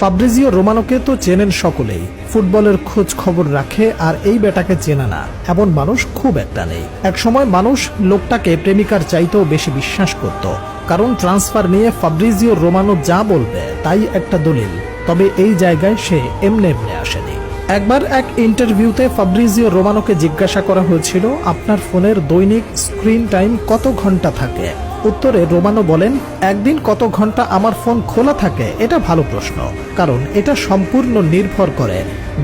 Fabrizio রোমানোকে তো চেনেন সকলেই, ফুটবলের খোঁজ খবর রাখে, আর এই বেটাকে চেনা না এমন মানুষ খুব একটা নেই। একসময় মানুষ লোকটাকে প্রেমিকার চাইতেও বেশি বিশ্বাস করত, কারণ ট্রান্সফার নিয়ে ফাব্রিজিও রোমানো যা বলবে তাই একটা দলিল। তবে এই জায়গায় সে এমনি এমনি আসেনি। একবার এক ইন্টারভিউতে ফাব্রিজিও রোমানোকে জিজ্ঞাসা করা হয়েছিল, আপনার ফোনের দৈনিক স্ক্রিন টাইম কত ঘন্টা থাকে? উত্তরে রোমানো বলেন, একদিন কত ঘন্টা আমার ফোন খোলা থাকে এটা ভালো প্রশ্ন, কারণ এটা সম্পূর্ণ নির্ভর করে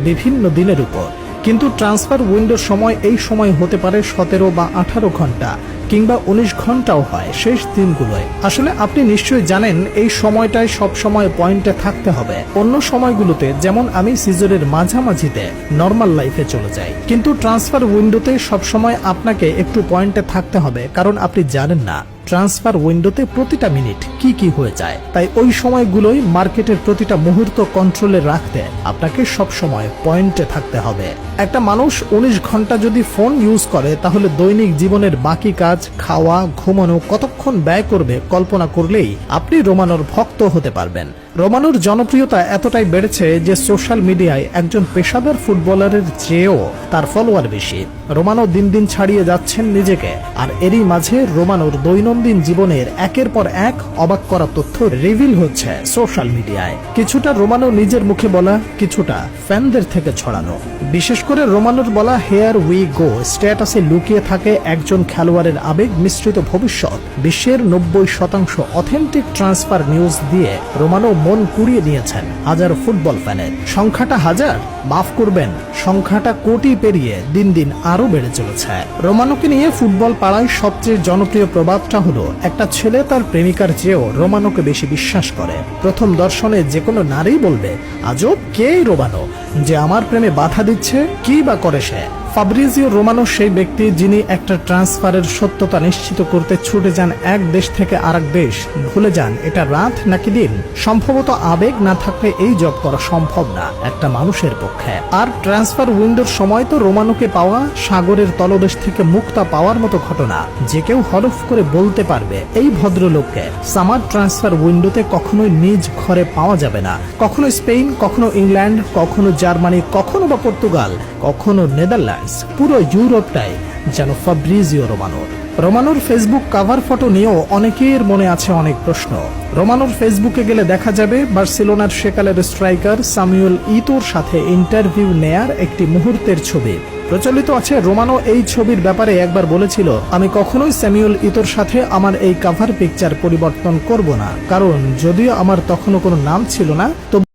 বিভিন্ন দিনের উপর। কিন্তু ট্রান্সফার উইন্ডোর সময় এই সময় হতে পারে 17 বা 18 ঘন্টা কিংবা 19 ঘন্টাও হয় শেষ দিনগুলোয়। আসলে আপনি নিশ্চয়ই জানেন এই সময়টায় সব সময় পয়েন্টে থাকতে হবে। অন্য সময়গুলোতে যেমন আমি সিজনের মাঝামাঝিতে নর্মাল লাইফে চলে যাই, কিন্তু ট্রান্সফার উইন্ডোতে সবসময় আপনাকে একটু পয়েন্টে থাকতে হবে, কারণ আপনি জানেন না ট্রান্সফার উইন্ডোতে প্রতিটা মিনিট কি কি হয়ে যায়। তাই ওই সময়গুলোই মার্কেটের প্রতিটা মুহূর্ত কন্ট্রোলে রাখতে আপনাকে সব সময় পয়েন্টে থাকতে হবে। একটা মানুষ 19 ঘন্টা যদি ফোন ইউজ করে, তাহলে দৈনিক জীবনের বাকি কাজ, খাওয়া, ঘুমানো কতক্ষণ ব্যয় করবে কল্পনা করলেই আপনি রোমানোর ভক্ত হতে পারবেন। রোমানোর জনপ্রিয়তা এতটাই বেড়েছে যে সোশ্যাল মিডিয়ায় একজন পেশাদার ফুটবলারের চেয়েও তার ফলোয়ার বেশি। রোমানো দিন দিন ছাড়িয়ে যাচ্ছেন নিজেকে, আর এরই মাঝে রোমানোর দৈনন্দিন জীবনের একের পর এক অবাক করা তথ্য রিভিল হচ্ছে সোশ্যাল মিডিয়ায়। কিছুটা রোমানো নিজের মুখে বলা, কিছুটা ফ্যানদের থেকে ছড়ানো। বিশেষ করে রোমানোর বলা হেয়ার উই গো স্ট্যাটাসে লুকিয়ে থাকে একজন খেলোয়াড়ের আবেগ মিশ্রিত ভবিষ্যৎ। বিশ্বের 90% অথেন্টিক ট্রান্সফার নিউজ দিয়ে রোমানো মন কুড়িয়ে নিয়েছেন হাজার ফুটবল ফ্যানের। সংখ্যাটা হাজার, মাফ করবেন, সংখ্যাটা কোটি পেরিয়ে দিন দিন আরো বেড়ে চলেছে। রোমানোকে নিয়ে ফুটবল পাড়ায় সবচেয়ে জনপ্রিয় প্রবাদটা হলো, একটা ছেলে তার প্রেমিকার চেয়েও রোমানোকে বেশি বিশ্বাস করে। প্রথম দর্শনে যে কোনো নারী বলবে, আজব, কে রোমানো যে আমার প্রেমে বাধা দিচ্ছে, কি বা করে সে? ফাব্রিজিও রোমানো সেই ব্যক্তি যিনি একটা ট্রান্সফারের সত্যতা নিশ্চিত করতে ছুটে যান এক দেশ থেকে আরেক দেশ। ভুলে যান এটা রাত নাকি দিন। সম্ভবত আবেগ না থাকলে এই জব করা সম্ভব না একটা মানুষের পক্ষে। আর ট্রান্সফার উইন্ডোর সময় তো রোমানোকে পাওয়া সাগরের তলদেশ থেকে মুক্তা পাওয়ার মতো ঘটনা। যে কেউ হলফ করে বলতে পারবে এই ভদ্রলোককে সামার ট্রান্সফার উইন্ডোতে কখনোই নিজ ঘরে পাওয়া যাবে না। কখনো স্পেন, কখনো ইংল্যান্ড, কখনো জার্মানি, কখনো বা পর্তুগাল, কখনো নেদারল্যান্ড, পুরো ইউরোপটাই যেন ফাব্রিজিও রোমানোর। রোমানোর ফেসবুক কাভার ফটো নিয়েও অনেকের মনে আছে অনেক প্রশ্ন। রোমানোর ফেসবুকে গেলে দেখা যাবে বার্সেলোনার সেকালের স্ট্রাইকার স্যামুয়েল ইতোর সাথে ইন্টারভিউ নেয়ার একটি মুহূর্তের ছবি। প্রচলিত আছে রোমানো এই ছবির ব্যাপারে একবার বলেছিল, আমি কখনোই স্যামুয়েল ইতোর সাথে আমার এই কাভার পিকচার পরিবর্তন করব না, কারণ যদিও আমার তখনও কোনো নাম ছিল না, তো